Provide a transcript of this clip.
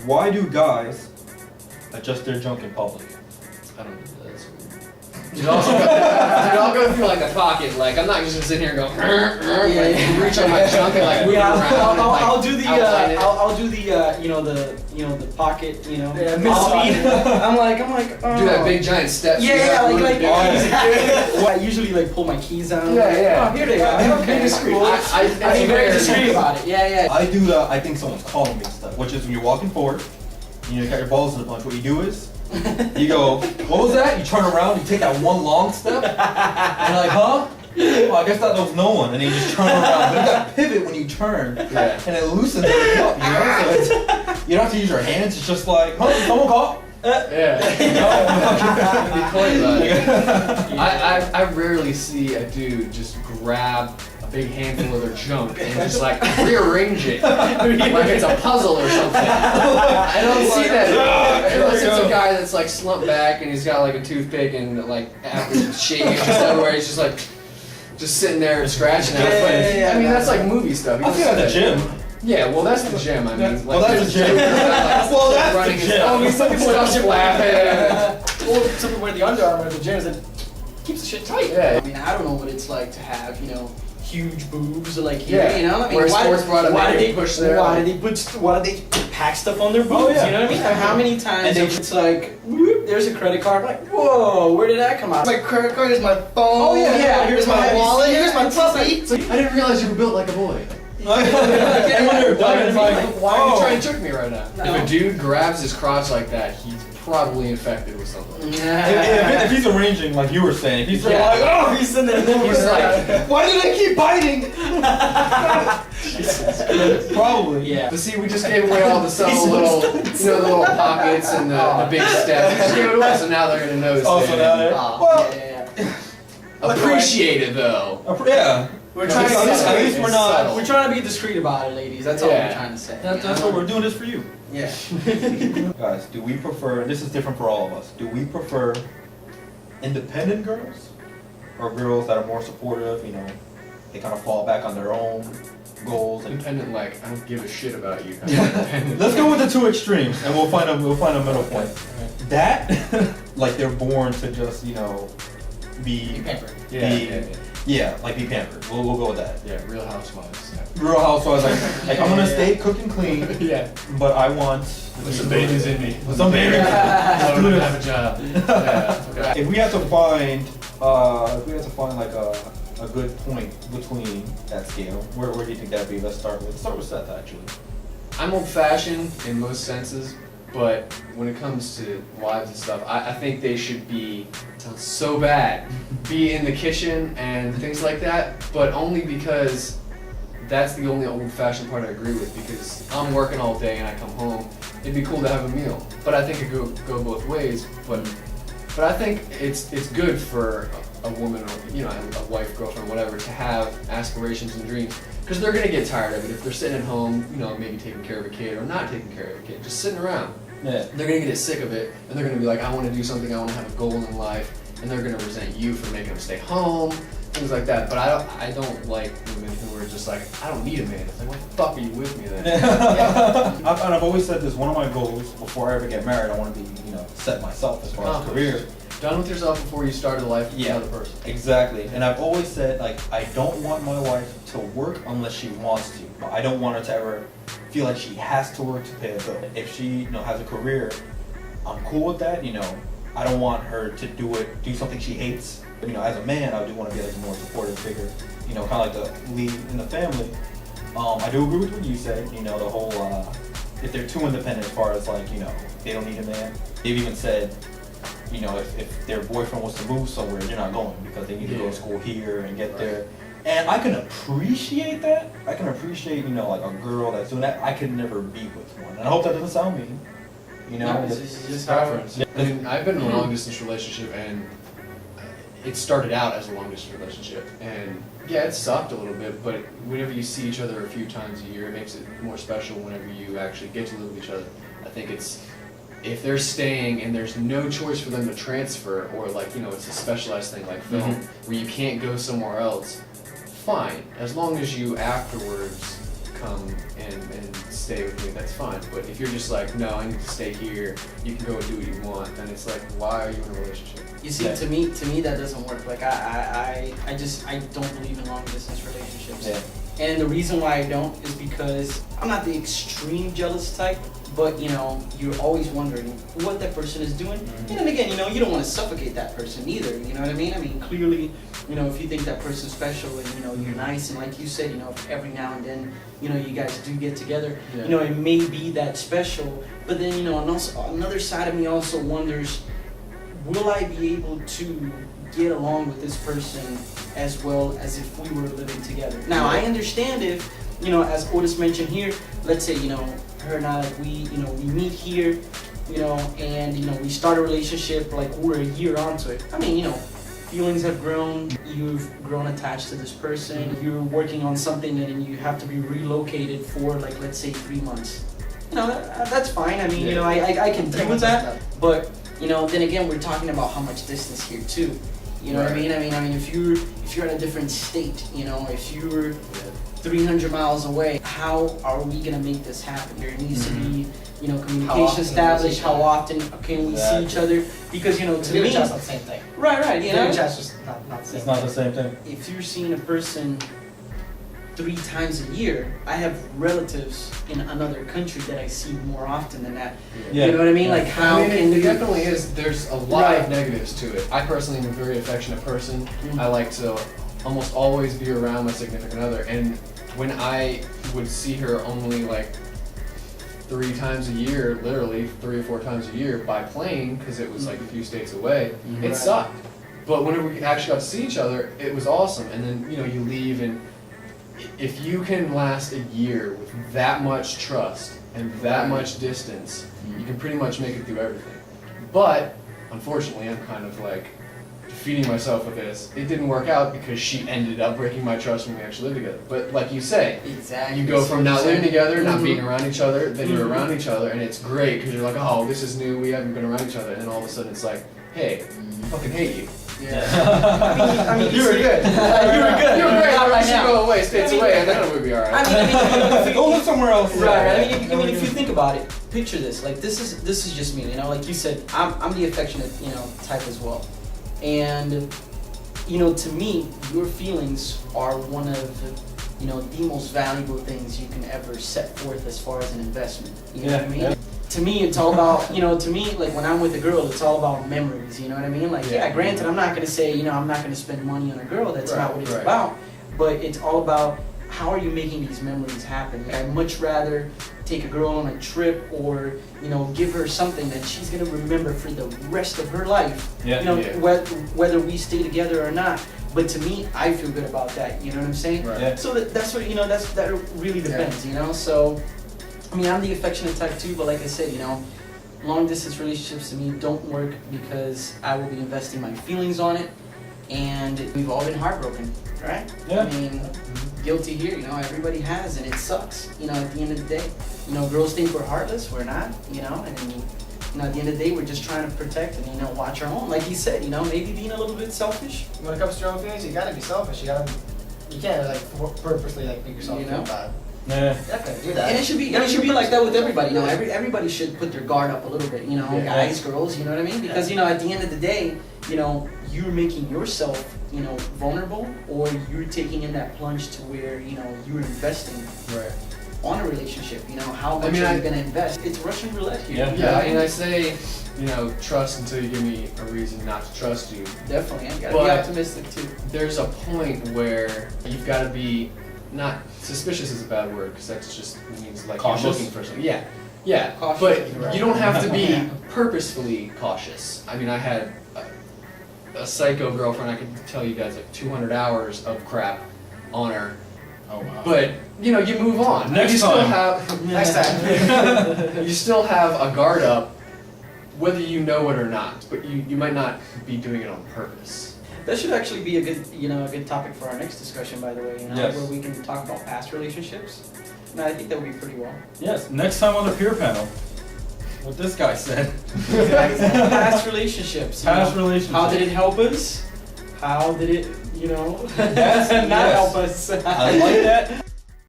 Why do guys adjust their junk in public? I don't do that. That's weird. Dude, I'll go through like a pocket. Like I'm not just gonna sit here and go. Reach on my junk and like move it around. I'll do the the pocket, mislead. I'm like, oh. Do that big giant step. Like I usually like pull my keys out. Yeah. Oh, here they are. Okay, discreet. I'm very discreet about it. Yeah. I do that. I think someone's calling me and stuff, which is when you're walking forward, you got your balls in a bunch. What you do is, you go, what was that? You turn around, you take that one long step, and you're like, huh? Well, I guess that was no one, and then you just turn around. But you got to pivot when you turn, and it loosens it up, So it's, you don't have to use your hands. It's just like, huh? Someone call? I rarely see a dude just grab a big handful of their junk and just like rearrange it like it's a puzzle or something. I don't see that unless it's a guy that's like slumped back and he's got like a toothpick and like after shaving just everywhere he's just like sitting there and scratching at it. I mean that's like movie stuff. I feel at the gym. Yeah, well that's the gym. I mean, well that's the gym. Well that's the gym. I mean, some people stuff laughing. Well, some people wear the Under Armour at the gym and keeps the shit tight. Yeah. I mean, I don't know what it's like to have, huge boobs or like here, I mean, where sports bra why do they push there? Why do they pack stuff on their boobs? You know what I mean? How many times it's like, whoop, there's a credit card, like, whoa, where did that come out? My credit card is my phone. Oh yeah, here's my wallet. Here's my puppy. I didn't realize you were built like a boy. Why are you trying to trick me right now? No. If a dude grabs his crotch like that, he's probably infected with something. If he's arranging, like you were saying, if he's like, oh, he's sitting there, he's like, why do they keep biting? Probably. Yeah. But see, we just gave away all the subtle little, the little pockets and the big steps. We just gave it away, so now they're gonna notice. Oh, so now they're. Well, appreciate it though. Yeah. We're trying to at least we're not. We're trying to be discreet about it, ladies. That's all we're trying to say. That's what we're doing this for you. Yeah. Guys, do we prefer? And this is different for all of us. Do we prefer independent girls or girls that are more supportive? They kind of fall back on their own goals. Independent, like I don't give a shit about you. Let's go with the two extremes, and we'll find a middle point. That, like they're born to just be pampered. Yeah, like be pampered. We'll go with that. Yeah, Real Housewives. Real Housewives, like I'm gonna stay cook and clean. But I want with some babies in me. With some babies. I don't have a job. Okay. If we had to find, like a good point between that scale, where do you think that'd be? Let's start with Seth actually. I'm old-fashioned in most senses, but when it comes to wives and stuff, I think they should be, sounds so bad, be in the kitchen and things like that, but only because that's the only old-fashioned part I agree with, because I'm working all day and I come home, it'd be cool to have a meal. But I think it could go both ways, but I think it's good for a woman or a wife, girlfriend, whatever, to have aspirations and dreams. Because they're going to get tired of it if they're sitting at home, maybe taking care of a kid or not taking care of a kid, just sitting around. Yeah. They're going to get sick of it, and they're going to be like, I want to do something, I want to have a goal in life, and they're going to resent you for making them stay home, things like that. But I don't like women who are just like, I don't need a man. It's like, what the fuck are you with me then? I've always said this, one of my goals before I ever get married, I want to be, set myself as far as career. Done with yourself before you start a life with another person. Exactly. And I've always said, I don't want my wife to work unless she wants to. But I don't want her to ever feel like she has to work to pay a bill. If she, has a career, I'm cool with that. I don't want her to do something she hates. As a man, I do want to be like a more supportive figure. Kind of like the lead in the family. I do agree with what you said. The whole if they're too independent as far as they don't need a man. They've even said, if their boyfriend wants to move somewhere, they're not going because they need to go to school here and get there. And I can appreciate that. I can appreciate, like a girl that's doing that. I could never be with one. And I hope that doesn't sound mean. It's just preference. I mean, I've been in a long distance relationship, and it started out as a long distance relationship. And yeah, it sucked a little bit, but whenever you see each other a few times a year, it makes it more special whenever you actually get to live with each other. I think if they're staying and there's no choice for them to transfer, or it's a specialized thing like film, where you can't go somewhere else, fine, as long as you afterwards come and stay with me, that's fine. But if you're just like, no, I need to stay here, you can go and do what you want, then it's like, why are you in a relationship? You see, to me that doesn't work. Like I don't believe in long distance relationships. Yeah. And the reason why I don't is because I'm not the extreme jealous type, but you know, you're always wondering what that person is doing. Mm-hmm. And then again, you know, you don't want to suffocate that person either. You know what I mean? I mean, clearly, you know, if you think that person's special and you know you're nice and like you said, you know, if every now and then, you know, you guys do get together, you know, it may be that special. But then, you know, and also, another side of me also wonders, will I be able to get along with this person as well as if we were living together? Now, I understand if, you know, as Otis mentioned here, let's say, you know, her and I, like, we meet here, you know, and, you know, we start a relationship, like, we're a year onto it. I mean, you know, feelings have grown, you've grown attached to this person, you're working on something and you have to be relocated for, like, let's say 3 months. You know, that's fine. I mean, you know, I can deal with that, but, you know, then again, we're talking about how much distance here too. You know what I mean? I mean, if you're in a different state, you know, if you're 300 miles away, how are we gonna make this happen? There needs to be, you know, communication established. How often can we see each other? Because, you know, to me, chat's not the same thing. right, you know, Chat's just not the same. It's not the same thing. if you're seeing a person 3 times a year, I have relatives in another country that I see more often than that. Yeah. You know what I mean? Like, how I mean, can it you? definitely is. There's a lot Right. of negatives to it. I personally am a very affectionate person. Mhm. I like to almost always be around my significant other, and when I would see her only like 3 times a year, literally 3 or 4 times a year by plane, because it was like a few states away, it Right. sucked. But whenever we actually got to see each other, it was awesome. And then, you know, you leave, and if you can last a year with that much trust and that much distance, you can pretty much make it through everything. But unfortunately, I'm kind of like defeating myself with this. It didn't work out because she ended up breaking my trust when we actually lived together. But like you say, Exactly. you go from not living together, not Mhm. being around each other, then you're Mhm. around each other, and it's great because you're like, oh, this is new, we haven't been around each other, and then all of a sudden it's like, hey, I fucking hate you. Yeah. I mean, You were good. You were good. You're great, Not you right should now. go away, states I mean- away, and then it would be alright. I mean, Go live somewhere else. right. I mean, if you think about it, picture this. Like, this is just me. You know, like you said, I'm the affectionate, you know, type as well. And, you know, to me, your feelings are one of, you know, the most valuable things you can ever set forth as far as an investment. You know what I mean? Yeah. To me, it's all about, you know, to me, like when I'm with a girl, it's all about memories, you know what I mean? Like, yeah, granted, I'm not gonna say, you know, I'm not gonna spend money on a girl, that's not what it's about. But it's all about how are you making these memories happen? Like, I'd much rather take a girl on a trip or, you know, give her something that she's gonna remember for the rest of her life. Yeah. You know, Yeah. whether we stay together or not. But to me, I feel good about that, you know what I'm saying? Right. Yeah. So that's what, you know, that really depends, you know? So, I mean, I'm the affectionate type too, but like I said, you know, long distance relationships to me don't work because I will be investing my feelings on it, and we've all been heartbroken, right? Yeah. I mean, guilty here, you know, everybody has, and it sucks, you know, at the end of the day. You know, girls think we're heartless, we're not, you know, and you know, at the end of the day, we're just trying to protect and, you know, watch our own. Like you said, you know, maybe being a little bit selfish. When it comes to your own feelings, you gotta be selfish. You can't like purposely like make yourself You feel know? bad. Yeah. You're not gonna do that. And it should be like that with everybody. You know, everybody should put their guard up a little bit. You know, Yeah. guys, girls. You know what I mean? Because you know, at the end of the day, you know, you're making yourself, you know, vulnerable, or you're taking in that plunge to where you know you're investing Right. on a relationship. You know, how much I mean, are I- you gonna invest? It's Russian roulette here. Yeah. Yeah, and I say, you know, trust until you give me a reason not to trust you. Definitely. I gotta be But- optimistic too. There's a point where you've got to be, not suspicious is a bad word because that just means like Cautious? you're looking for something. Yeah, yeah. Cautious But is right. you don't have to be purposefully cautious. I mean, I had a psycho girlfriend. I could tell you guys like 200 hours of crap on her. Oh wow. But you know, you move on. Next you still time. have Next time. you still have a guard up, whether you know it or not. But you might not be doing it on purpose. That should actually be a good, you know, a good topic for our next discussion. By the way, you know, Yes. where we can talk about past relationships. No, I think that would be pretty well. Yes. Next time on the peer panel, what this guy said. Past relationships. you Past know. relationships. How did it help us? How did it, you know, Yes, not yes. help us? I like that.